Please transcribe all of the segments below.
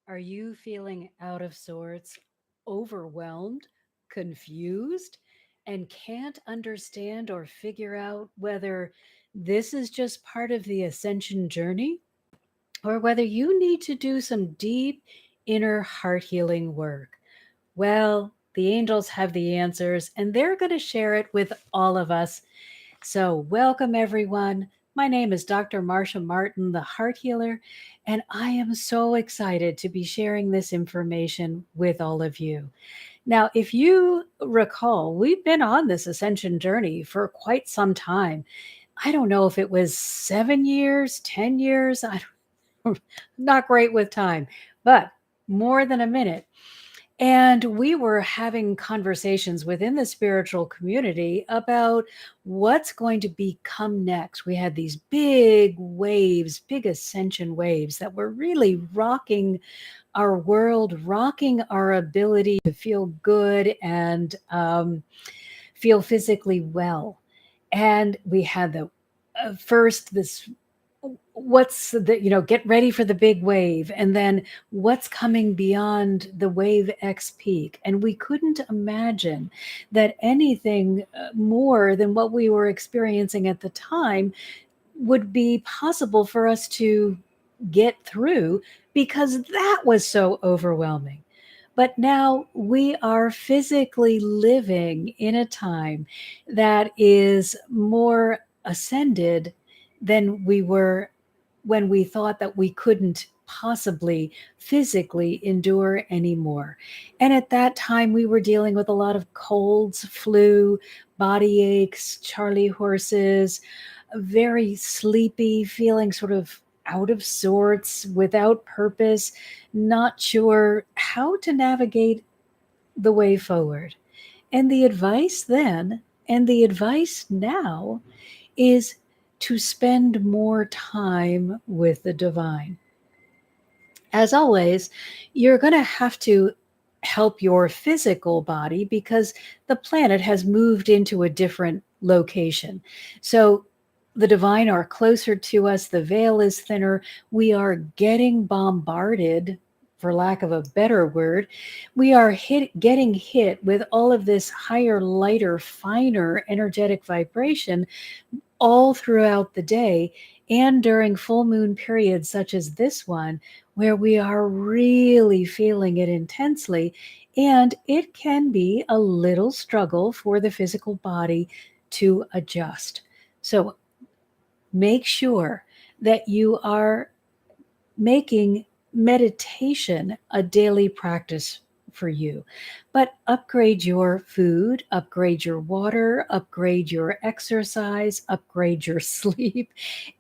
Are you feeling out of sorts, overwhelmed, confused, and can't understand or figure out whether this is just part of the ascension journey or whether you need to do some deep inner heart healing work? Well, the angels have the answers and they're going to share it with all of us. So, welcome everyone. My name is Dr. Marcia Martin, the heart healer, and I am so excited to be sharing this information with all of you. Now, if you recall, we've been on this ascension journey for quite some time. I don't know if it was 7 years, 10 years. Not great with time, but more than a minute. And we were having conversations within the spiritual community about what's going to become next. We had these big waves, big ascension waves that were really rocking our world, rocking our ability to feel good and feel physically well. And we had the first this what's the get ready for the big wave, and then what's coming beyond the wave X peak. And we couldn't imagine that anything more than what we were experiencing at the time would be possible for us to get through, because that was so overwhelming. But now we are physically living in a time that is more ascended than we were when we thought that we couldn't possibly physically endure anymore. And at that time, we were dealing with a lot of colds, flu, body aches, charley horses, very sleepy, feeling sort of out of sorts, without purpose, not sure how to navigate the way forward. And the advice then, and the advice now, is to spend more time with the divine. As always, you're going to have to help your physical body because the planet has moved into a different location. So the divine are closer to us, the veil is thinner, we are getting bombarded, for lack of a better word. We are getting hit with all of this higher, lighter, finer energetic vibration all throughout the day, and during full moon periods such as this one, where we are really feeling it intensely. And it can be a little struggle for the physical body to adjust. So make sure that you are making meditation a daily practice for you. But upgrade your food, upgrade your water, upgrade your exercise, upgrade your sleep.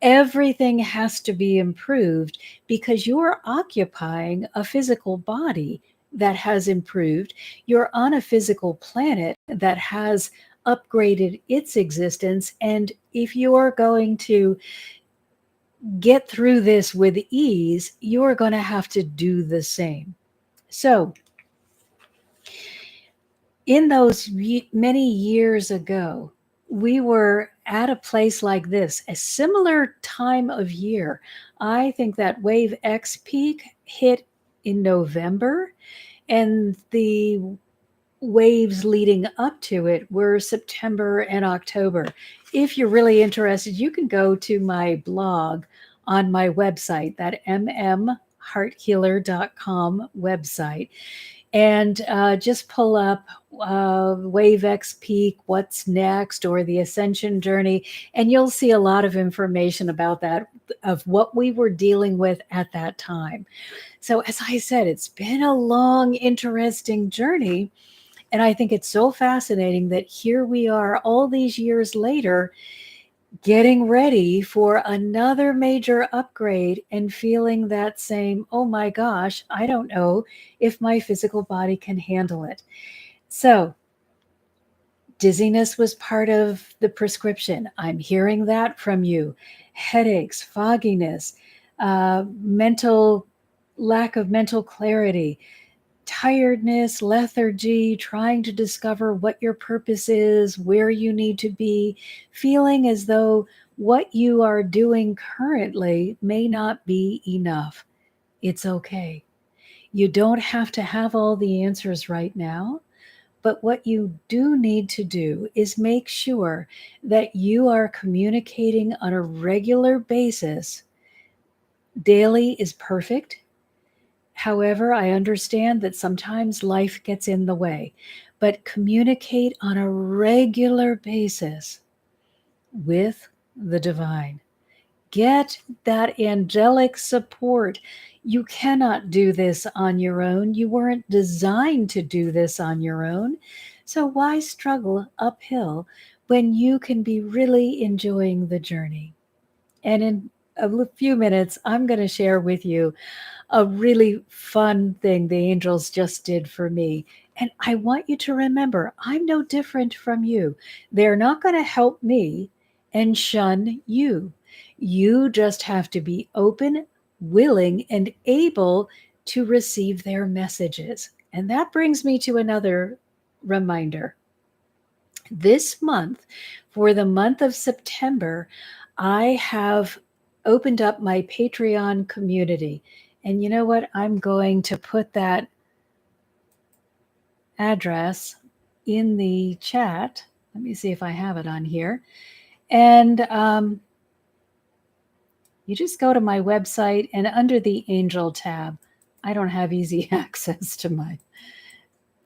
Everything has to be improved because you're occupying a physical body that has improved. You're on a physical planet that has upgraded its existence. And if you're going to get through this with ease, you're going to have to do the same. So, in those many years ago, we were at a place like this, a similar time of year. I think that wave X peak hit in November, and the waves leading up to it were September and October. If you're really interested, you can go to my blog on my website, that mmhearthealer.com website, and just pull up Wave X Peak, What's Next, or the Ascension Journey, and you'll see a lot of information about that, of what we were dealing with at that time. So, as I said, it's been a long, interesting journey. And I think it's so fascinating that here we are all these years later, getting ready for another major upgrade and feeling that same, oh my gosh, I don't know if my physical body can handle it. So, dizziness was part of the prescription. I'm hearing that from you. Headaches, fogginess, mental lack of mental clarity, tiredness, lethargy, trying to discover what your purpose is, where you need to be, feeling as though what you are doing currently may not be enough. It's okay. You don't have to have all the answers right now. But what you do need to do is make sure that you are communicating on a regular basis. Daily is perfect. However, I understand that sometimes life gets in the way, but communicate on a regular basis with the divine. Get that angelic support. You cannot do this on your own. You weren't designed to do this on your own. So why struggle uphill when you can be really enjoying the journey? And in a few minutes, I'm going to share with you a really fun thing the angels just did for me. And I want you to remember, I'm no different from you. They're not going to help me and shun you. You just have to be open, willing, and able to receive their messages. And that brings me to another reminder. This month, for the month of September, I have opened up my Patreon community. And you know what? I'm going to put that address in the chat. Let me see if I have it on here. And you just go to my website, and under the Angel tab, I don't have easy access to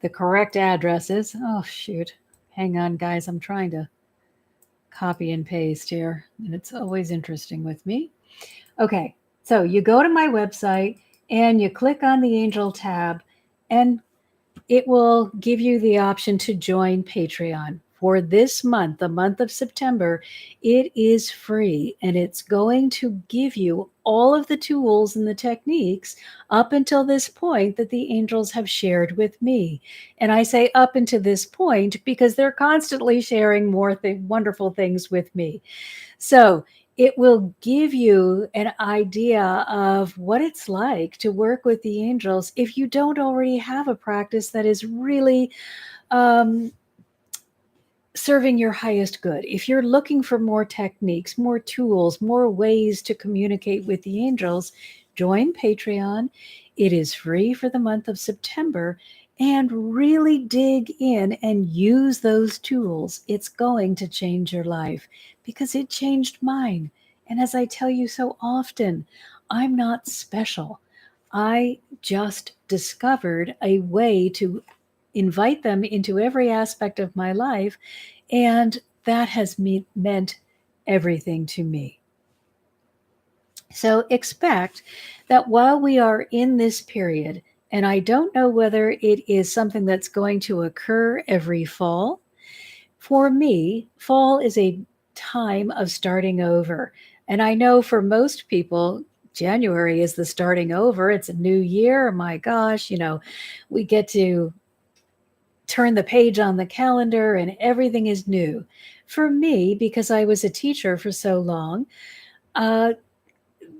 the correct addresses. Oh, shoot. Hang on, guys. I'm trying to copy and paste here, and it's always interesting with me. Okay, so you go to my website and you click on the Angel tab, and it will give you the option to join Patreon. For this month, the month of September, it is free, and it's going to give you all of the tools and the techniques up until this point that the angels have shared with me. And I say up until this point because they're constantly sharing more wonderful things with me. So it will give you an idea of what it's like to work with the angels if you don't already have a practice that is really serving your highest good. If you're looking for more techniques, more tools, more ways to communicate with the angels, join Patreon. It is free for the month of September, and really dig in and use those tools. It's going to change your life because it changed mine. And as I tell you so often, I'm not special. I just discovered a way to invite them into every aspect of my life, and that has meant everything to me. So expect that while we are in this period, and I don't know whether it is something that's going to occur every fall. For me, fall is a time of starting over. And I know for most people, January is the starting over. It's a new year. My gosh, we get to turn the page on the calendar and everything is new. For me, because I was a teacher for so long,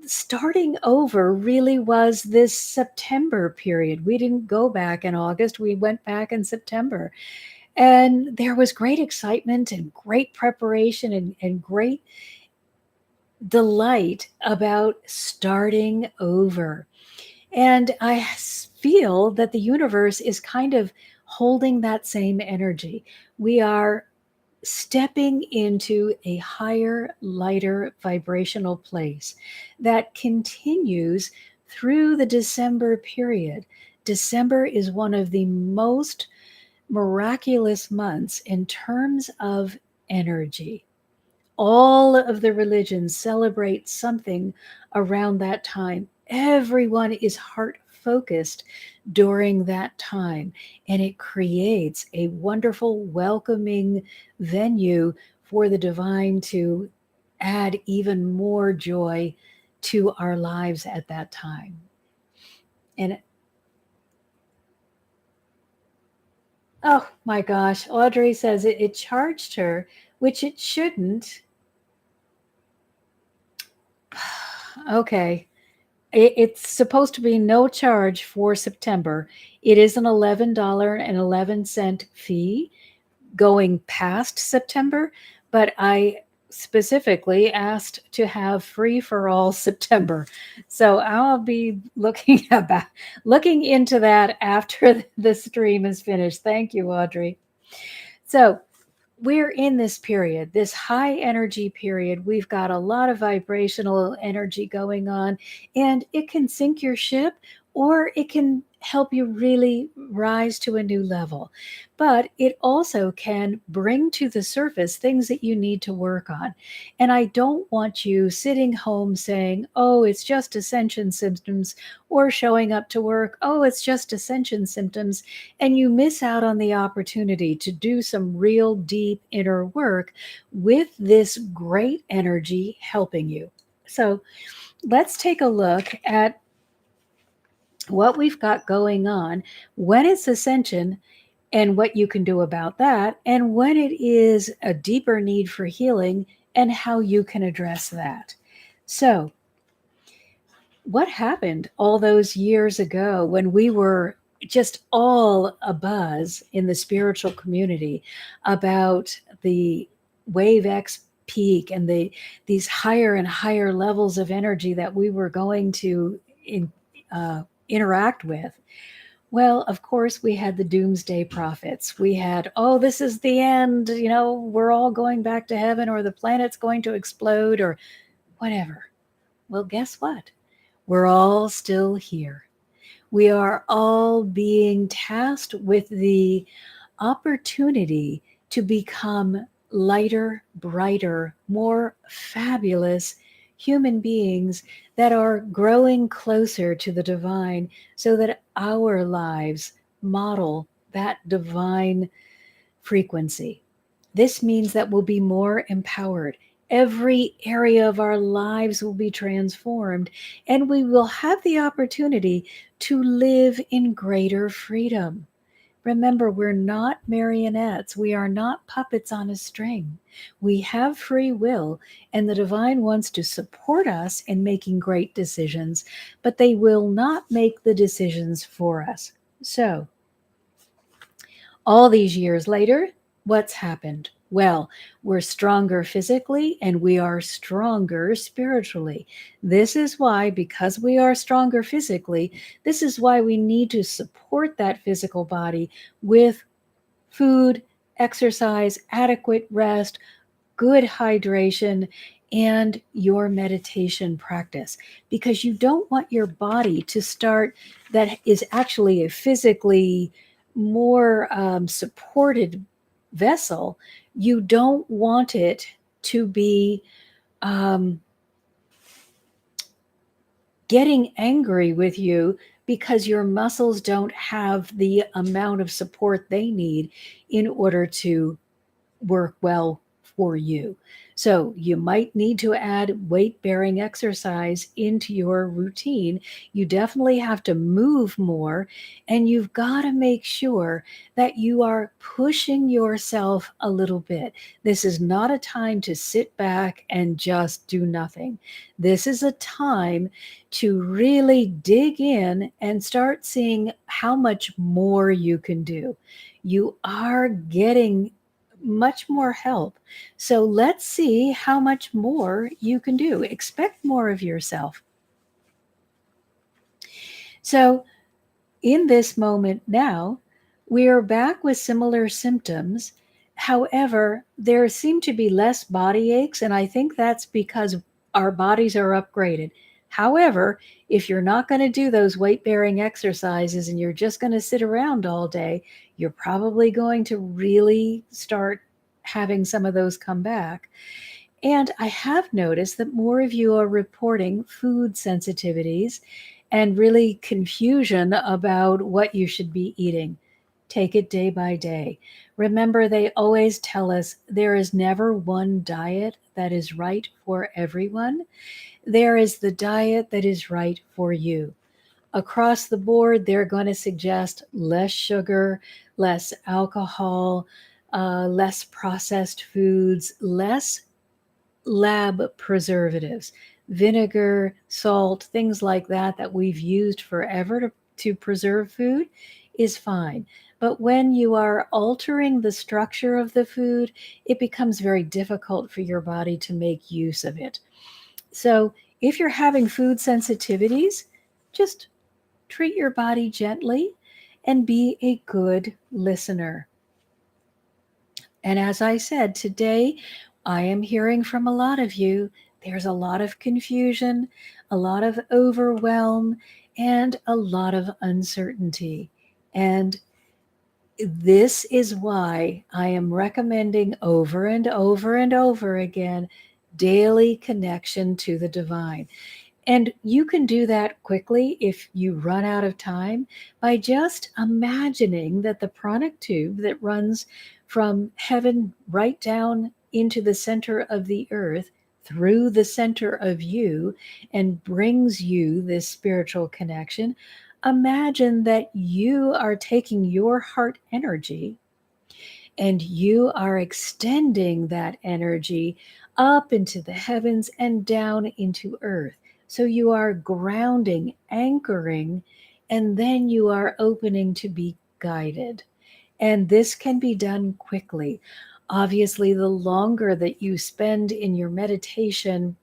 starting over really was this September period. We didn't go back in August, we went back in September. And there was great excitement and great preparation and great delight about starting over. And I feel that the universe is kind of holding that same energy. We are stepping into a higher, lighter vibrational place that continues through the December period. December is one of the most miraculous months in terms of energy. All of the religions celebrate something around that time. Everyone is heart focused during that time, and it creates a wonderful, welcoming venue for the divine to add even more joy to our lives at that time. And oh my gosh, Audrey says it charged her, which it shouldn't. Okay. It's supposed to be no charge for September. It is an $11.11 fee going past September, but I specifically asked to have free for all September. So I'll be looking into that after the stream is finished. Thank you, Audrey. So we're in this period, this high energy period. We've got a lot of vibrational energy going on, and it can sink your ship or it can help you really rise to a new level. But it also can bring to the surface things that you need to work on. And I don't want you sitting home saying, oh, it's just ascension symptoms, or showing up to work, oh, it's just ascension symptoms, and you miss out on the opportunity to do some real deep inner work with this great energy helping you. So let's take a look at what we've got going on when it's ascension and what you can do about that, and when it is a deeper need for healing and how you can address that. So, what happened all those years ago when we were just all abuzz in the spiritual community about the wave X peak and these higher and higher levels of energy that we were going to interact with? Well, of course, we had the doomsday prophets. We had, oh, this is the end, we're all going back to heaven, or the planet's going to explode, or whatever. Well, guess what? We're all still here. We are all being tasked with the opportunity to become lighter, brighter, more fabulous human beings that are growing closer to the divine so that our lives model that divine frequency. This means that we'll be more empowered. Every area of our lives will be transformed, and we will have the opportunity to live in greater freedom. Remember, we're not marionettes. We are not puppets on a string. We have free will, and the divine wants to support us in making great decisions, but they will not make the decisions for us. So, all these years later, what's happened? Well, we're stronger physically and we are stronger spiritually. This is why, because we are stronger physically, this is why we need to support that physical body with food, exercise, adequate rest, good hydration, and your meditation practice. Because you don't want your body to start, that is actually a physically more supported vessel, you don't want it to be getting angry with you because your muscles don't have the amount of support they need in order to work well for you. So you might need to add weight-bearing exercise into your routine. You definitely have to move more, and you've got to make sure that you are pushing yourself a little bit. This is not a time to sit back and just do nothing. This is a time to really dig in and start seeing how much more you can do. You are getting much more help. So let's see how much more you can do. Expect more of yourself. So in this moment now, we are back with similar symptoms. However, there seem to be less body aches, and I think that's because our bodies are upgraded. However, if you're not going to do those weight-bearing exercises and you're just going to sit around all day, you're probably going to really start having some of those come back. And I have noticed that more of you are reporting food sensitivities and really confusion about what you should be eating. Take it day by day. Remember, they always tell us there is never one diet that is right for everyone. There is the diet that is right for you. Across the board, they're going to suggest less sugar, less alcohol, less processed foods, less lab preservatives, vinegar, salt, things like that we've used forever to preserve food is fine. But when you are altering the structure of the food, it becomes very difficult for your body to make use of it. So if you're having food sensitivities, just treat your body gently and be a good listener. And as I said, today I am hearing from a lot of you. There's a lot of confusion, a lot of overwhelm, and a lot of uncertainty. And this is why I am recommending over and over and over again daily connection to the divine. And you can do that quickly if you run out of time by just imagining that the pranic tube that runs from heaven right down into the center of the earth through the center of you and brings you this spiritual connection. Imagine that you are taking your heart energy and you are extending that energy up into the heavens and down into earth. So you are grounding, anchoring, and then you are opening to be guided. And this can be done quickly. Obviously, the longer that you spend in your meditation,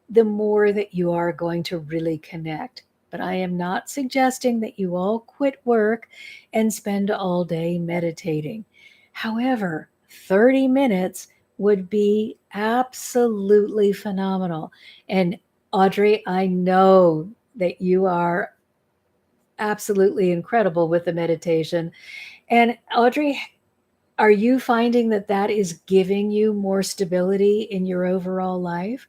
the more that you are going to really connect. But I am not suggesting that you all quit work and spend all day meditating. However, 30 minutes would be absolutely phenomenal. And Audrey, I know that you are absolutely incredible with the meditation. And Audrey, are you finding that that is giving you more stability in your overall life?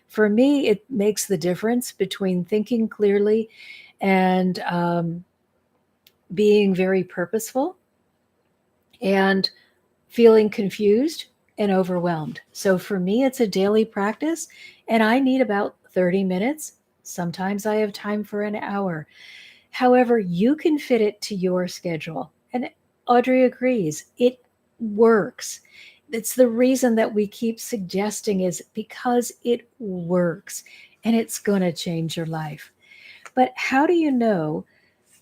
For me, it makes the difference between thinking clearly and being very purposeful and feeling confused and overwhelmed. So for me, it's a daily practice, and I need about 30 minutes. Sometimes I have time for an hour. However, you can fit it to your schedule. And Audrey agrees, it works. It's the reason that we keep suggesting is because it works and it's going to change your life. But how do you know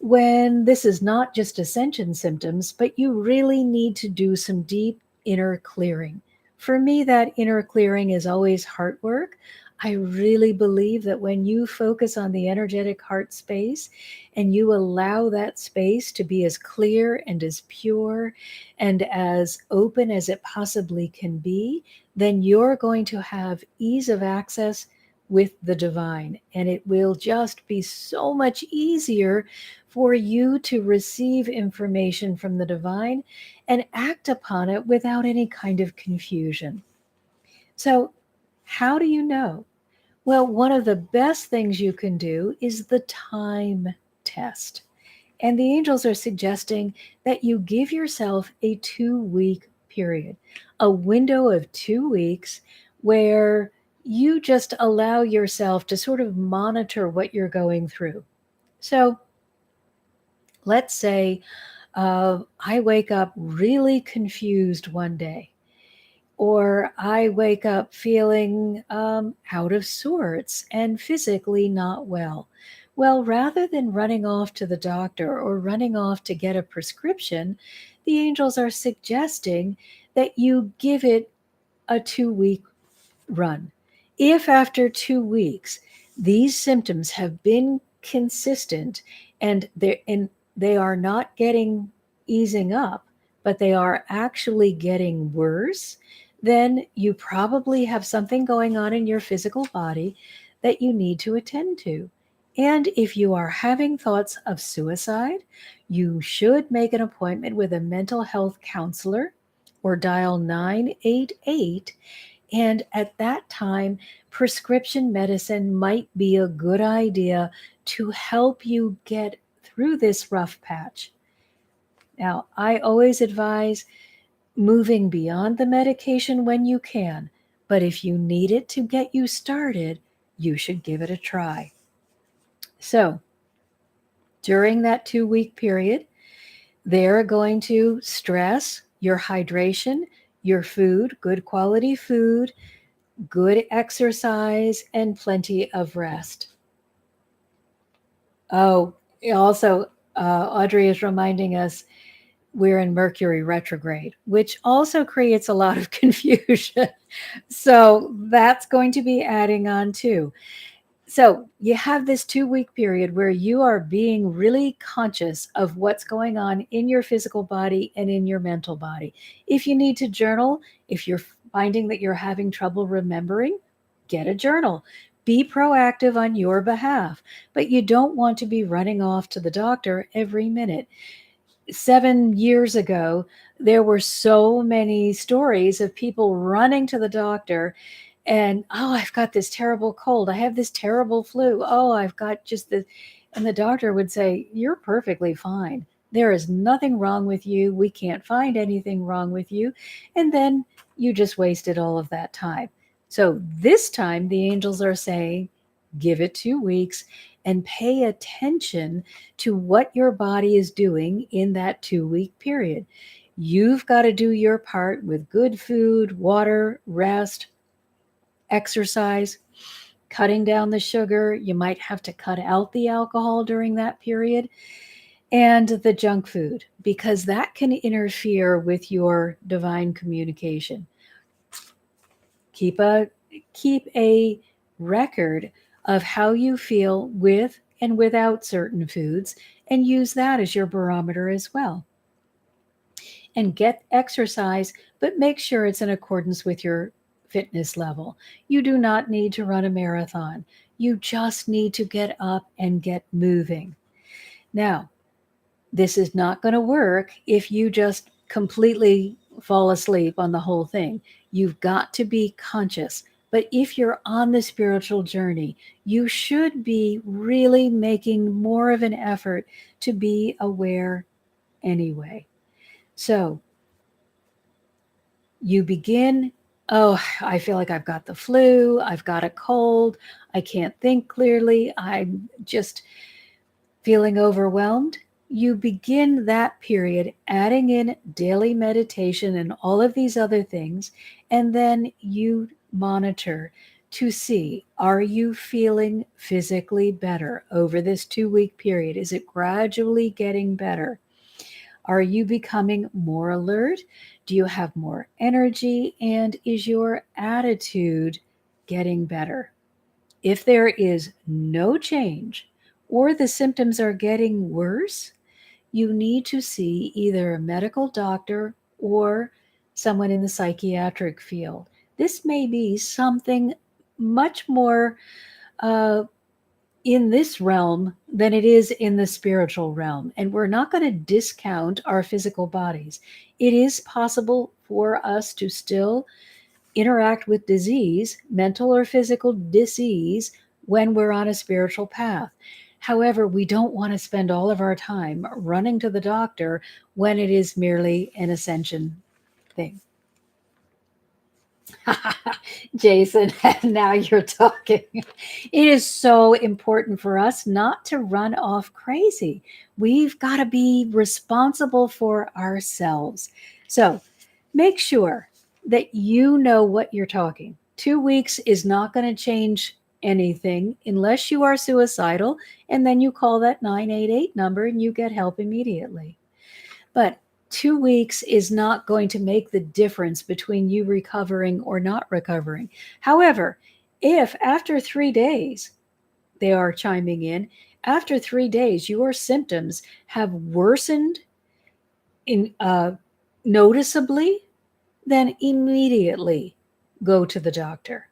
when this is not just ascension symptoms, but you really need to do some deep inner clearing? For me, that inner clearing is always heart work. I really believe that when you focus on the energetic heart space and you allow that space to be as clear and as pure and as open as it possibly can be, then you're going to have ease of access with the divine. And it will just be so much easier for you to receive information from the divine and act upon it without any kind of confusion. So, how do you know? Well, one of the best things you can do is the time test. And the angels are suggesting that you give yourself a 2-week period, a window of 2 weeks where you just allow yourself to sort of monitor what you're going through. So let's say I wake up really confused one day, or I wake up feeling out of sorts and physically not well. Well, rather than running off to the doctor or running off to get a prescription, the angels are suggesting that you give it a 2-week run. If after 2 weeks these symptoms have been consistent and they are not getting easing up, but they are actually getting worse, then you probably have something going on in your physical body that you need to attend to. And if you are having thoughts of suicide, you should make an appointment with a mental health counselor or dial 988. And at that time, prescription medicine might be a good idea to help you get through this rough patch. Now, I always advise moving beyond the medication when you can, but if you need it to get you started, you should give it a try. So, during that 2-week period, they're going to stress your hydration, your food, good quality food, good exercise, and plenty of rest. Oh, also, Audrey is reminding us we're in Mercury retrograde, which also creates a lot of confusion. So that's going to be adding on too. So you have this 2 week period where you are being really conscious of what's going on in your physical body and in your mental body. If you need to journal, if you're finding that you're having trouble remembering, get a journal. Be proactive on your behalf, but you don't want to be running off to the doctor every minute. 7 years ago, there were so many stories of people running to the doctor and, oh, I've got this terrible cold. I have this terrible flu. Oh, I've got just the, and the doctor would say, you're perfectly fine. There is nothing wrong with you. We can't find anything wrong with you. And then you just wasted all of that time. So this time, the angels are saying, give it 2 weeks and pay attention to what your body is doing in that 2 week period. You've got to do your part with good food, water, rest, exercise, cutting down the sugar. You might have to cut out the alcohol during that period and the junk food because that can interfere with your divine communication. Keep a record of how you feel with and without certain foods and use that as your barometer as well. And get exercise, but make sure it's in accordance with your fitness level. You do not need to run a marathon. You just need to get up and get moving. Now, this is not going to work if you just completely fall asleep on the whole thing. You've got to be conscious. But if you're on the spiritual journey, you should be really making more of an effort to be aware anyway. So you begin, oh, I feel like I've got the flu, I've got a cold, I can't think clearly, I'm just feeling overwhelmed. You begin that period adding in daily meditation and all of these other things, and then you monitor to see, are you feeling physically better over this 2 week period? Is it gradually getting better? Are you becoming more alert? Do you have more energy? And is your attitude getting better? If there is no change or the symptoms are getting worse, you need to see either a medical doctor or someone in the psychiatric field. This may be something much more in this realm than it is in the spiritual realm. And we're not going to discount our physical bodies. It is possible for us to still interact with disease, mental or physical disease, when we're on a spiritual path. However, we don't want to spend all of our time running to the doctor when it is merely an ascension thing. Jason, now you're talking. It is so important for us not to run off crazy. We've got to be responsible for ourselves. So make sure that you know what you're talking. 2 weeks is not going to change anything unless you are suicidal, and then you call that 988 number and you get help immediately. But 2 weeks is not going to make the difference between you recovering or not recovering. However, if after 3 days, they are chiming in, after 3 days, your symptoms have worsened noticeably, then immediately go to the doctor.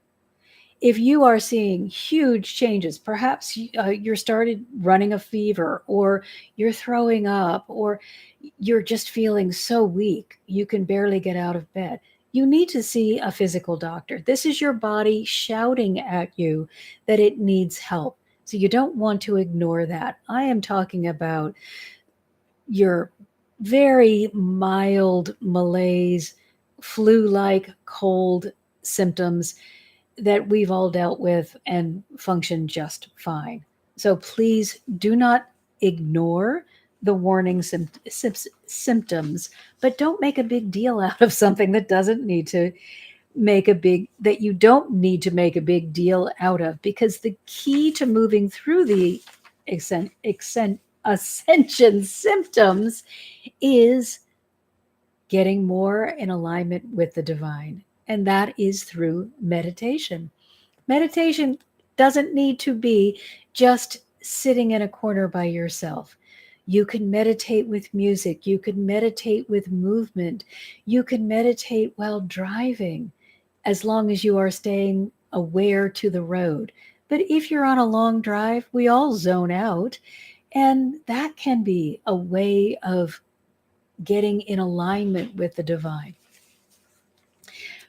If you are seeing huge changes, perhaps you're started running a fever, or you're throwing up, or you're just feeling so weak you can barely get out of bed, you need to see a physical doctor. This is your body shouting at you that it needs help. So you don't want to ignore that. I am talking about your very mild malaise, flu-like cold symptoms that we've all dealt with and function just fine. So please do not ignore the warning symptoms, but don't make a big deal out of something that doesn't need to that you don't need to make a big deal out of, because the key to moving through the ascension symptoms is getting more in alignment with the divine. And that is through meditation. Meditation doesn't need to be just sitting in a corner by yourself. You can meditate with music, you can meditate with movement, you can meditate while driving, as long as you are staying aware to the road. But if you're on a long drive, we all zone out, and that can be a way of getting in alignment with the divine.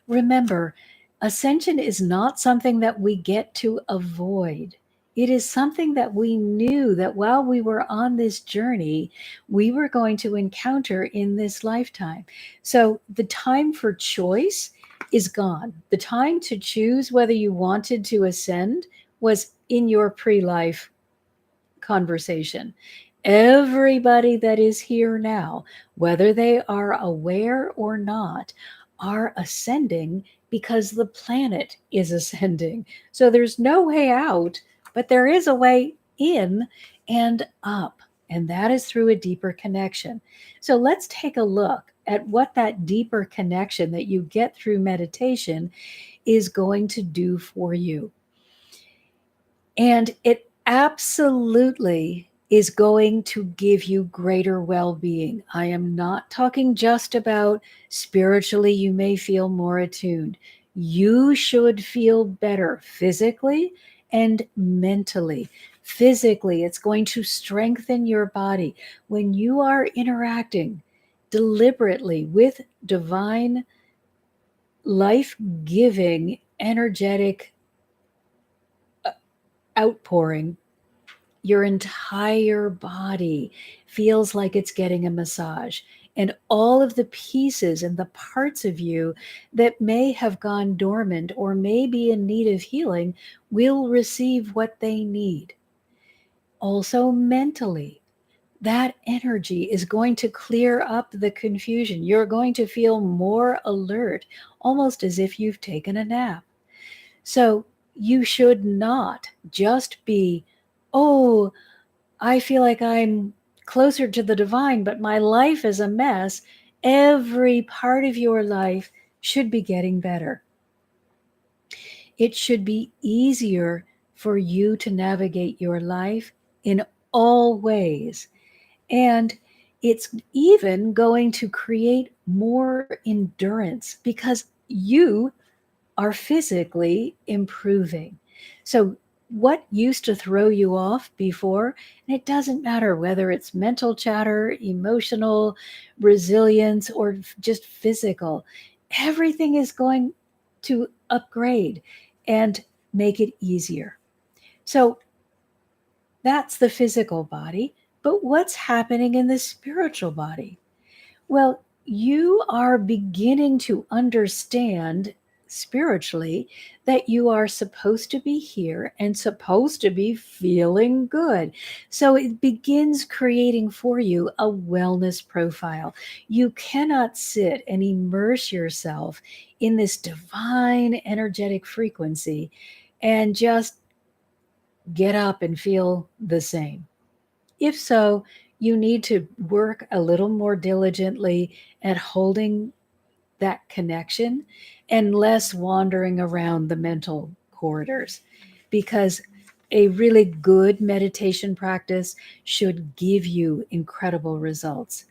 Remember, ascension is not something that we get to avoid. It is something that we knew that while we were on this journey, we were going to encounter in this lifetime. So the time for choice is gone. The time to choose whether you wanted to ascend was in your pre life conversation. Everybody that is here now, whether they are aware or not, are ascending because the planet is ascending. So there's no way out, but there is a way in and up. And that is through a deeper connection. So let's take a look at what that deeper connection that you get through meditation is going to do for you. And it absolutely is going to give you greater well being. I am not talking just about spiritually, you may feel more attuned. You should feel better physically and mentally. Physically, it's going to strengthen your body. When you are interacting deliberately with divine, life giving, energetic outpouring, your entire body feels like it's getting a massage. And all of the pieces and the parts of you that may have gone dormant or may be in need of healing will receive what they need. Also, mentally, that energy is going to clear up the confusion. You're going to feel more alert, almost as if you've taken a nap. So, you should not just be, oh, I feel like I'm closer to the divine, but my life is a mess. Every part of your life should be getting better. It should be easier for you to navigate your life in all ways. And it's even going to create more endurance because you are physically improving. So, what used to throw you off before, and it doesn't matter whether it's mental chatter, emotional resilience, or just physical, everything is going to upgrade and make it easier. So, that's the physical body. But what's happening in the spiritual body? Well, you are beginning to understand spiritually that you are supposed to be here and supposed to be feeling good. So it begins creating for you a wellness profile. You cannot sit and immerse yourself in this divine energetic frequency and just get up and feel the same. If so, you need to work a little more diligently at holding that connection and less wandering around the mental corridors, because a really good meditation practice should give you incredible results.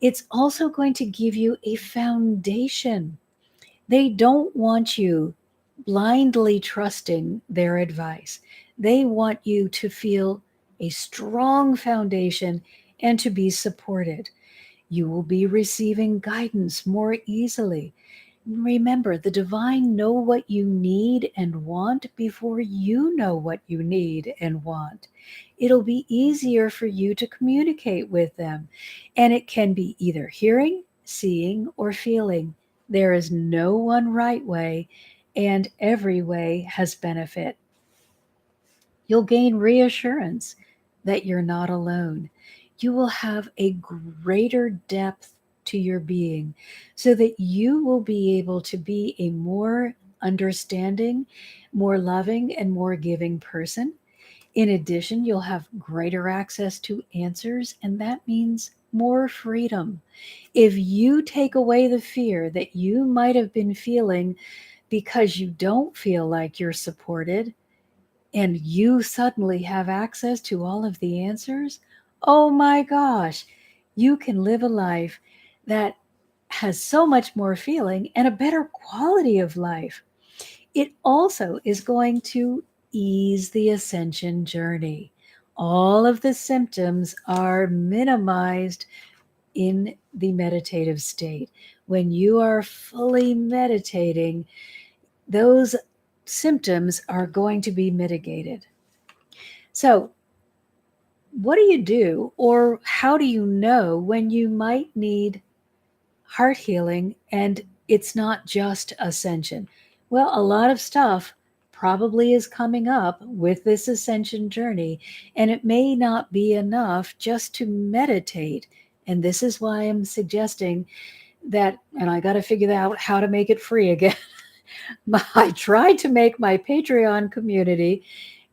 It's also going to give you a foundation. They don't want you blindly trusting their advice. They want you to feel a strong foundation and to be supported. You will be receiving guidance more easily. Remember, the divine know what you need and want before you know what you need and want. It'll be easier for you to communicate with them, and it can be either hearing, seeing, or feeling. There is no one right way, and every way has benefit. You'll gain reassurance that you're not alone. You will have a greater depth to your being so that you will be able to be a more understanding, more loving, and more giving person. In addition, you'll have greater access to answers, and that means more freedom. If you take away the fear that you might have been feeling because you don't feel like you're supported, and you suddenly have access to all of the answers, oh my gosh, you can live a life that has so much more feeling and a better quality of life. It also is going to ease the ascension journey. All of the symptoms are minimized in the meditative state. When you are fully meditating, those symptoms are going to be mitigated. So, what do you do, or how do you know when you might need heart healing and it's not just ascension? Well, a lot of stuff probably is coming up with this ascension journey, and it may not be enough just to meditate. And this is why I'm suggesting that, and I got to figure out how to make it free again. I tried to make my Patreon community,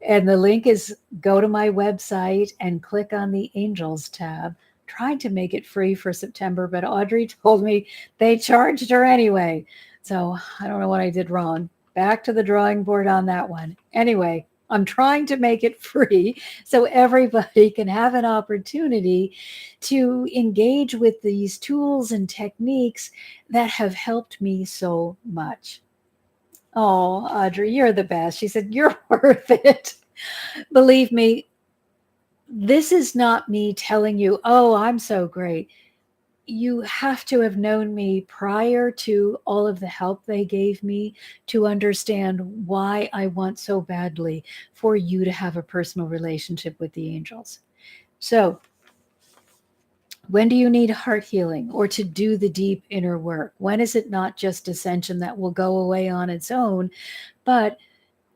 and the link is go to my website and click on the Angels tab. Tried to make it free for September, but Audrey told me they charged her anyway. So I don't know what I did wrong. Back to the drawing board on that one. Anyway, I'm trying to make it free so everybody can have an opportunity to engage with these tools and techniques that have helped me so much. Oh, Audrey, you're the best. She said, you're worth it. Believe me, this is not me telling you, oh, I'm so great. You have to have known me prior to all of the help they gave me to understand why I want so badly for you to have a personal relationship with the angels. So, when do you need heart healing or to do the deep inner work? When is it not just ascension that will go away on its own, but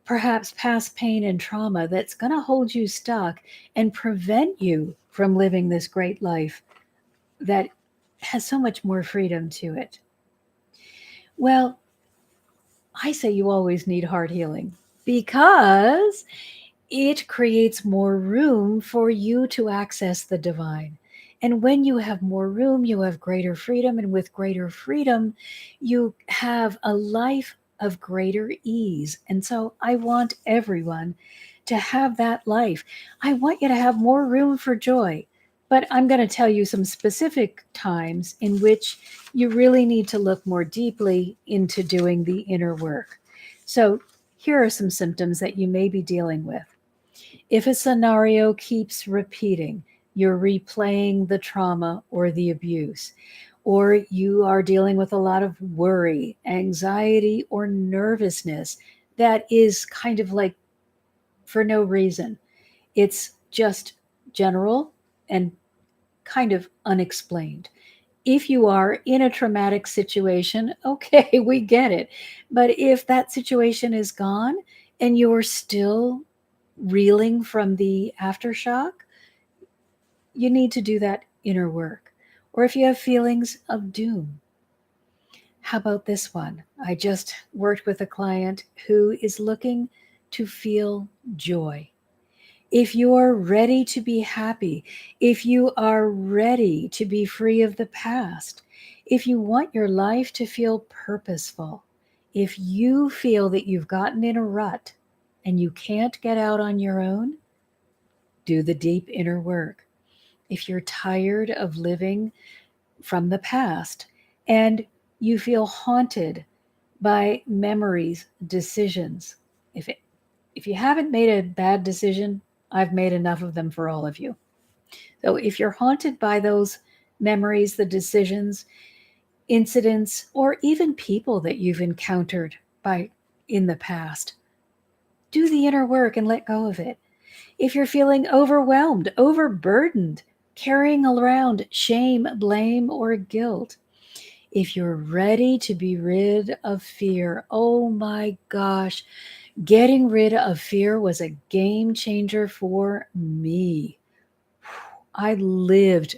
perhaps past pain and trauma that's going to hold you stuck and prevent you from living this great life that has so much more freedom to it? Well, I say you always need heart healing because it creates more room for you to access the divine. And when you have more room, you have greater freedom. And with greater freedom, you have a life of greater ease. And so I want everyone to have that life. I want you to have more room for joy. But I'm going to tell you some specific times in which you really need to look more deeply into doing the inner work. So here are some symptoms that you may be dealing with. If a scenario keeps repeating, you're replaying the trauma or the abuse, or you are dealing with a lot of worry, anxiety, or nervousness that is kind of like for no reason. It's just general and kind of unexplained. If you are in a traumatic situation, okay, we get it. But if that situation is gone and you're still reeling from the aftershock, you need to do that inner work. Or if you have feelings of doom, how about this one? I just worked with a client who is looking to feel joy. If you are ready to be happy, if you are ready to be free of the past, if you want your life to feel purposeful, if you feel that you've gotten in a rut and you can't get out on your own, do the deep inner work. If you're tired of living from the past and you feel haunted by memories, decisions, if you haven't made a bad decision, I've made enough of them for all of you. So if you're haunted by those memories, the decisions, incidents, or even people that you've encountered by in the past, do the inner work and let go of it. If you're feeling overwhelmed, overburdened, carrying around shame, blame, or guilt, if you're ready to be rid of fear, oh my gosh, getting rid of fear was a game changer for me. I lived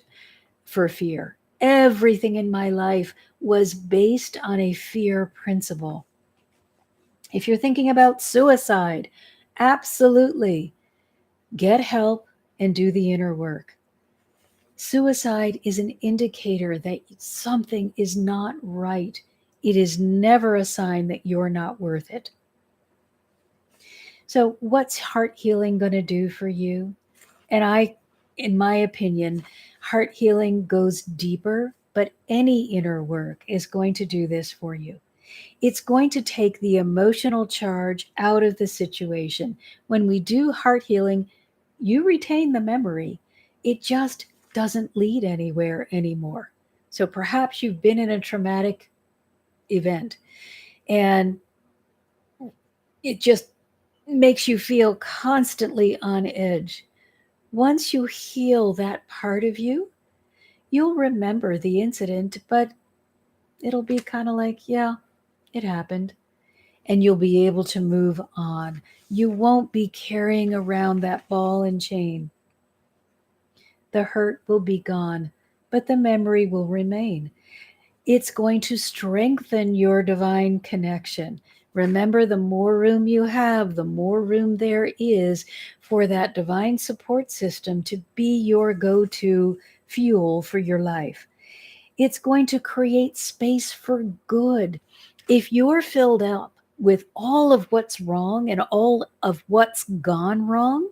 for fear. Everything in my life was based on a fear principle. If you're thinking about suicide, absolutely. Get help and do the inner work. Suicide is an indicator that something is not right. It is never a sign that you're not worth it. So, what's heart healing going to do for you? And in my opinion, heart healing goes deeper, but any inner work is going to do this for you. It's going to take the emotional charge out of the situation. When we do heart healing, you retain the memory. It just doesn't lead anywhere anymore. So perhaps you've been in a traumatic event and it just makes you feel constantly on edge. Once you heal that part of you, you'll remember the incident, but it'll be kind of like, yeah, it happened. And you'll be able to move on. You won't be carrying around that ball and chain. The hurt will be gone, but the memory will remain. It's going to strengthen your divine connection. Remember, the more room you have, the more room there is for that divine support system to be your go to fuel for your life. It's going to create space for good. If you're filled up with all of what's wrong and all of what's gone wrong,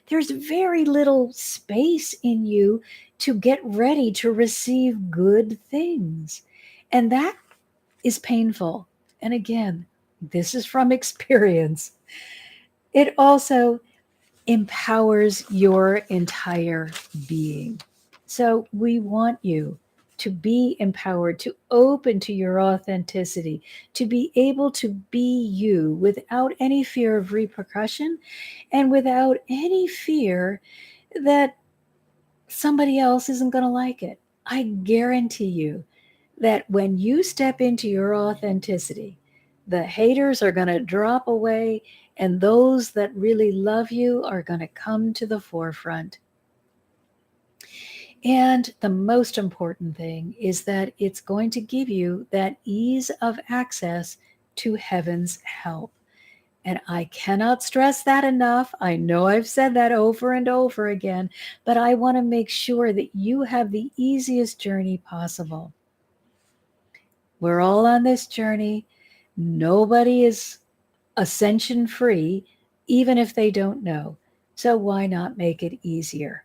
there's very little space in you to get ready to receive good things. And that is painful. And again, this is from experience. It also empowers your entire being. So we want you to be empowered, to open to your authenticity, to be able to be you without any fear of repercussion and without any fear that somebody else isn't going to like it. I guarantee you that when you step into your authenticity, the haters are going to drop away and those that really love you are going to come to the forefront. And the most important thing is that it's going to give you that ease of access to heaven's help. And I cannot stress that enough. I know I've said that over and over again, but I want to make sure that you have the easiest journey possible. We're all on this journey. Nobody is ascension free, even if they don't know. So why not make it easier?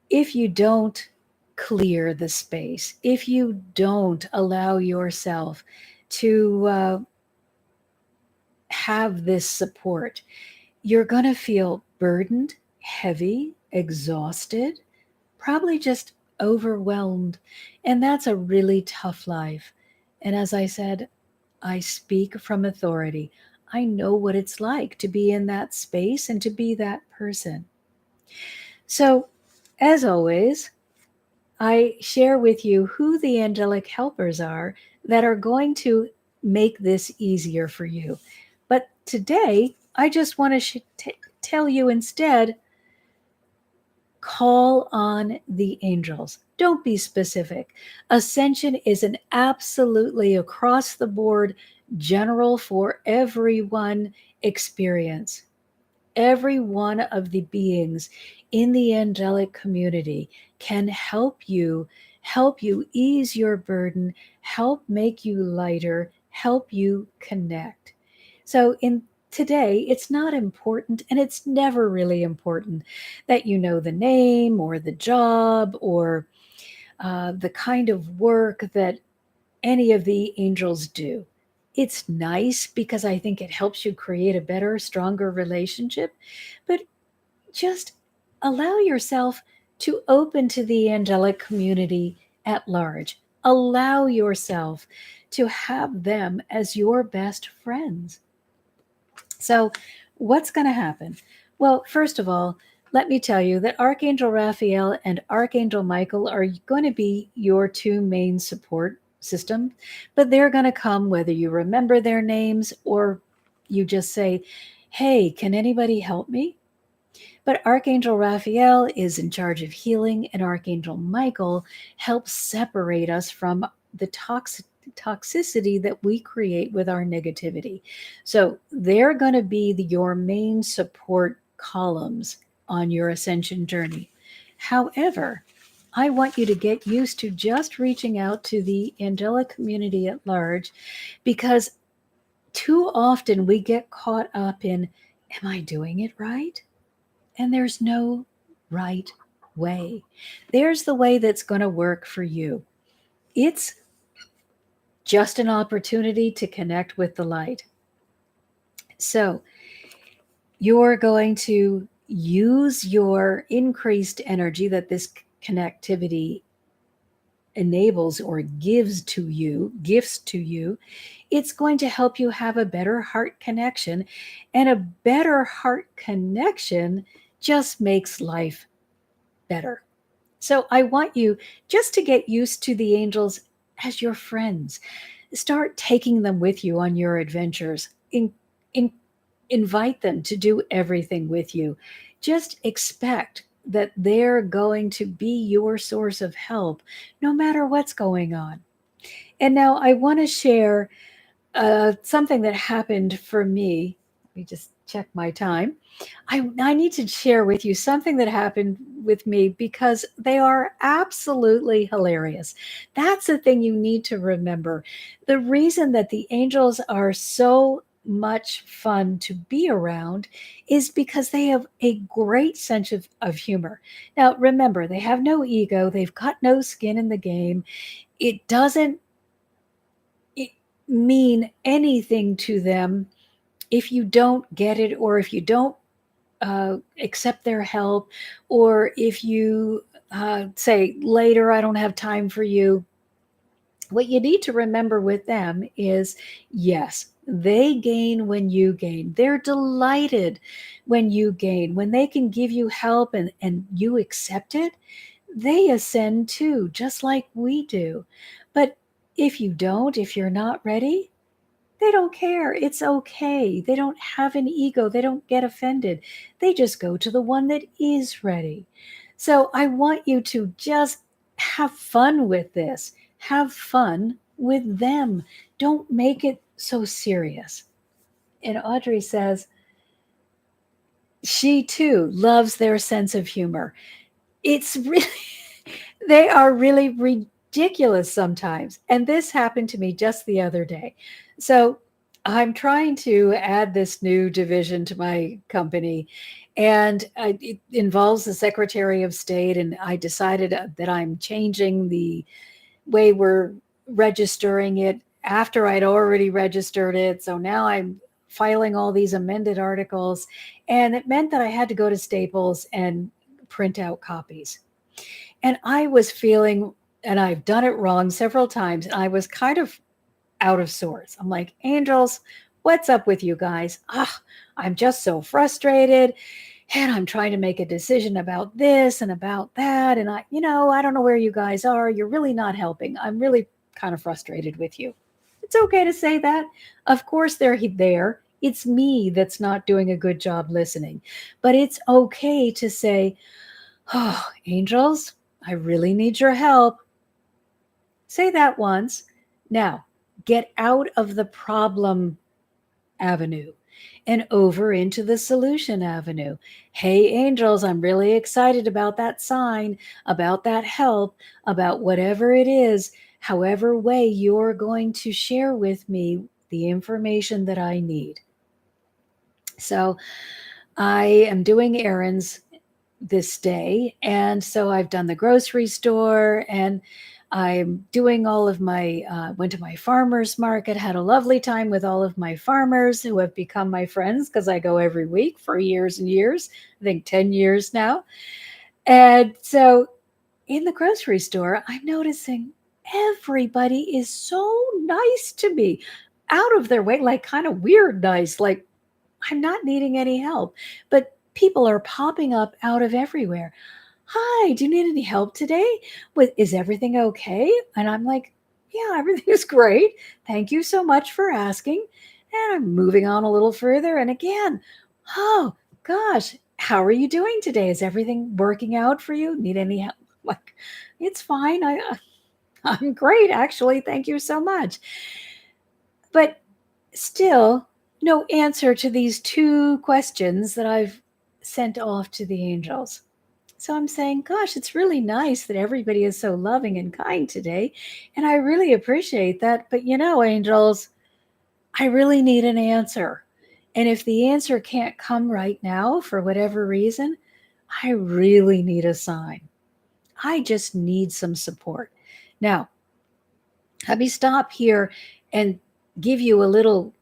If you don't clear the space, if you don't allow yourself to have this support, you're going to feel burdened, heavy, exhausted, probably just overwhelmed. And that's a really tough life. And as I said, I speak from authority. I know what it's like to be in that space and to be that person. So, as always, I share with you who the angelic helpers are that are going to make this easier for you. But today, I just want to tell you instead, call on the angels. Don't be specific. Ascension is an absolutely across the board, general for everyone experience. Every one of the beings in the angelic community can help you ease your burden, help make you lighter, help you connect. So in today, it's not important, and it's never really important that you know the name or the job or the kind of work that any of the angels do. It's nice because I think it helps you create a better, stronger relationship, but just allow yourself to open to the angelic community at large. Allow yourself to have them as your best friends. So, what's going to happen? Well, first of all, let me tell you that Archangel Raphael and Archangel Michael are going to be your two main support system, but they're going to come whether you remember their names or you just say, hey, can anybody help me? But Archangel Raphael is in charge of healing, and Archangel Michael helps separate us from the toxicity that we create with our negativity. So they're going to be your main support columns on your ascension journey. However, I want you to get used to just reaching out to the angelic community at large, because too often we get caught up in, am I doing it right? And there's no right way. There's the way that's going to work for you. It's just an opportunity to connect with the light. So you're going to use your increased energy that this connectivity enables or gives to you, gifts to you. It's going to help you have a better heart connection, and a better heart connection just makes life better. So I want you just to get used to the angels as your friends. Start taking them with you on your adventures. Invite them to do everything with you. Just expect that they're going to be your source of help no matter what's going on. And now I want to share something that happened for me. Let me just check my time. I need to share with you something that happened with me, because they are absolutely hilarious. That's the thing you need to remember. The reason that the angels are so much fun to be around is because they have a great sense of humor. Now, remember, they have no ego, they've got no skin in the game. It doesn't mean anything to them if you don't get it, or if you don't accept their help, or if you say later, I don't have time for you. What you need to remember with them is, yes, they gain when you gain. They're delighted when you gain. When they can give you help and you accept it, they ascend too, just like we do. But if you don't, if you're not ready, they don't care. It's okay. They don't have an ego. They don't get offended. They just go to the one that is ready. So I want you to just have fun with this. Have fun with them. Don't make it so serious. And Audrey says she too loves their sense of humor. It's really, they are really ridiculous sometimes. And this happened to me just the other day. So I'm trying to add this new division to my company, and it involves the Secretary of State. And I decided that I'm changing the way we're registering it after I'd already registered it. So now I'm filing all these amended articles, and it meant that I had to go to Staples and print out copies. And I was feeling, and I've done it wrong several times, and I was kind of out of sorts. I'm like, angels, what's up with you guys? I'm just so frustrated. And I'm trying to make a decision about this and about that. And I don't know where you guys are. You're really not helping. I'm really kind of frustrated with you. It's okay to say that. Of course, they're there. It's me that's not doing a good job listening. But it's okay to say, oh, angels, I really need your help. Say that once. Now, get out of the problem avenue and over into the solution avenue. Hey, angels, I'm really excited about that sign, about that help, about whatever it is, however way you're going to share with me the information that I need. So I am doing errands this day. And so I've done the grocery store, and I'm doing all of my, went to my farmer's market, had a lovely time with all of my farmers who have become my friends because I go every week for years and years, I think 10 years now. And so in the grocery store, I'm noticing everybody is so nice to me, out of their way, like kind of weird nice, like I'm not needing any help, but people are popping up out of everywhere. Hi, do you need any help today? Is everything okay? And I'm like, yeah, everything is great. Thank you so much for asking. And I'm moving on a little further. And again, oh gosh, how are you doing today? Is everything working out for you? Need any help? Like, it's fine. I'm great, actually. Thank you so much. But still, no answer to these two questions that I've sent off to the angels. So I'm saying, gosh, it's really nice that everybody is so loving and kind today. And I really appreciate that. But angels, I really need an answer. And if the answer can't come right now for whatever reason, I really need a sign. I just need some support. Now, let me stop here and give you a little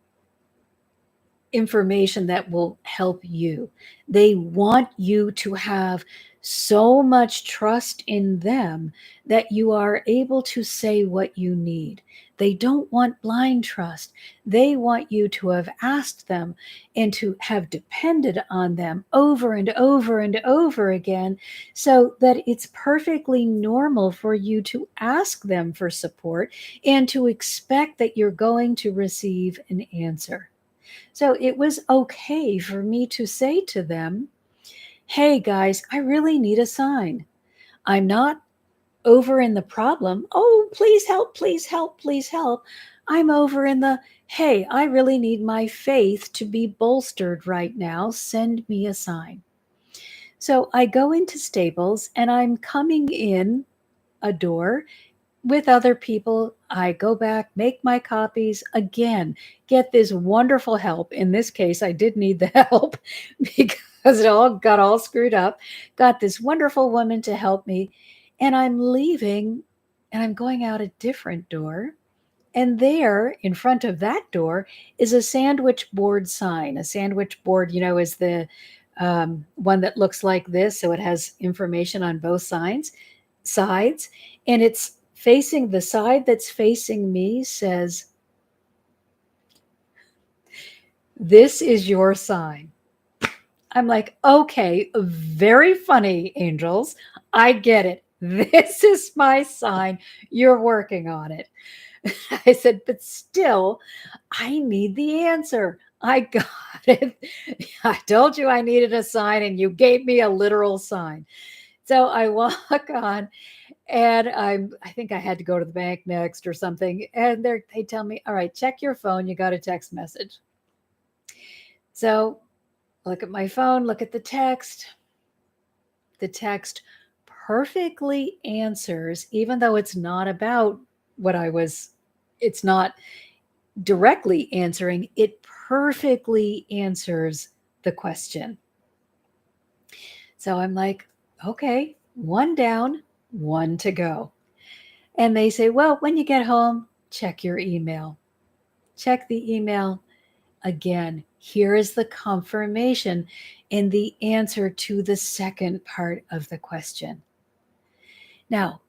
information that will help you. They want you to have so much trust in them that you are able to say what you need. They don't want blind trust. They want you to have asked them and to have depended on them over and over and over again, so that it's perfectly normal for you to ask them for support and to expect that you're going to receive an answer. So it was okay for me to say to them, hey guys, I really need a sign. I'm not over in the problem. Oh, please help, please help, please help. I'm over in the, hey, I really need my faith to be bolstered right now. Send me a sign. So I go into Staples and I'm coming in a door with other people. I go back, make my copies again, get this wonderful help. In this case, I did need the help because it all got all screwed up. Got this wonderful woman to help me, and I'm leaving and I'm going out a different door. And there in front of that door is a sandwich board sign. A sandwich board, is the one that looks like this. So it has information on both sides, and it's facing the side that's facing me says, this is your sign. I'm like, okay, very funny, angels. I get it. This is my sign. You're working on it. I said, but still, I need the answer. I got it. I told you I needed a sign, and you gave me a literal sign. So I walk on, and I think I had to go to the bank next or something. And they tell me, all right, check your phone. You got a text message. So look at my phone, look at the text. The text perfectly answers, even though it's not about it's not directly answering, it perfectly answers the question. So I'm like, okay, one down, one to go. And they say, well, when you get home, check your email. Check the email again. Here is the confirmation in the answer to the second part of the question. Now,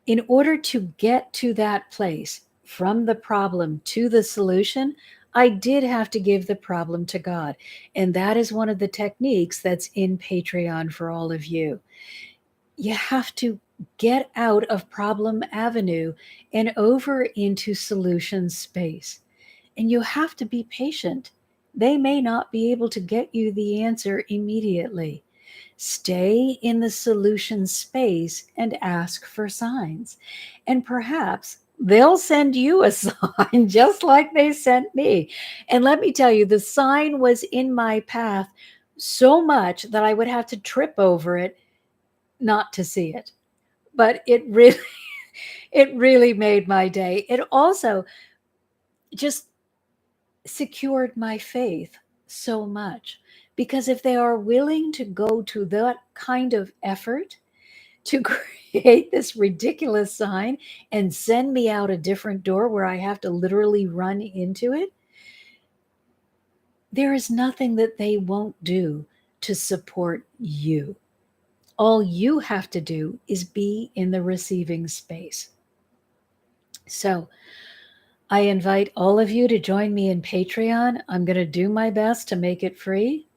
in order to get to that place from the problem to the solution, I did have to give the problem to God. And that is one of the techniques that's in Patreon for all of you. You have to get out of problem avenue and over into solution space. And you have to be patient. They may not be able to get you the answer immediately. Stay in the solution space and ask for signs. And perhaps they'll send you a sign just like they sent me. And let me tell you, the sign was in my path so much that I would have to trip over it not to see it. But it really made my day. It also just secured my faith so much, because if they are willing to go to that kind of effort to create this ridiculous sign and send me out a different door where I have to literally run into it, there is nothing that they won't do to support you. All you have to do is be in the receiving space. So I invite all of you to join me in Patreon. I'm going to do my best to make it free.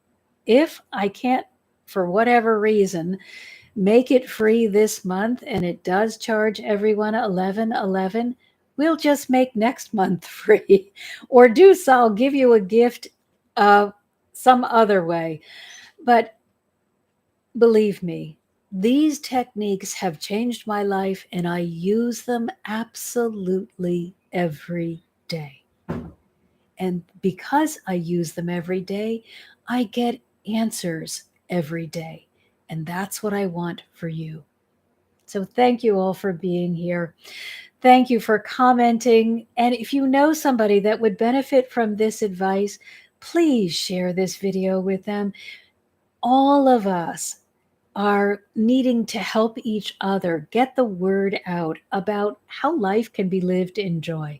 If I can't, for whatever reason, make it free this month and it does charge everyone $11.11, we'll just make next month free. Or do so, I'll give you a gift some other way. But believe me, these techniques have changed my life, and I use them absolutely every day. And because I use them every day, I get answers every day. And that's what I want for you. So thank you all for being here. Thank you for commenting. And if you know somebody that would benefit from this advice, please share this video with them. All of us are needing to help each other get the word out about how life can be lived in joy.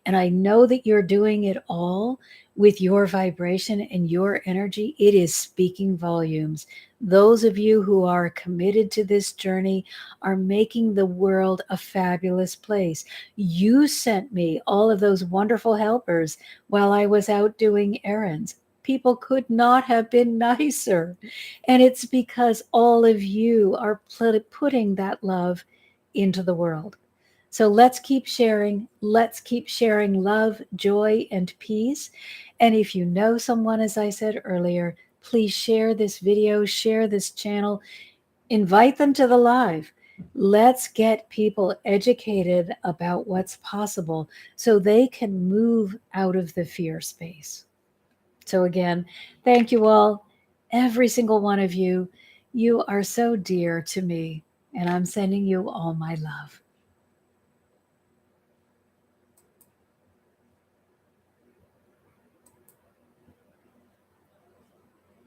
And I know that you're doing it all with your vibration and your energy. It is speaking volumes. Those of you who are committed to this journey are making the world a fabulous place. You sent me all of those wonderful helpers while I was out doing errands. People could not have been nicer. And it's because all of you are putting that love into the world. So let's keep sharing. Let's keep sharing love, joy, and peace. And if you know someone, as I said earlier, please share this video, share this channel, invite them to the live. Let's get people educated about what's possible so they can move out of the fear space. So, again, thank you all, every single one of you. You are so dear to me, and I'm sending you all my love.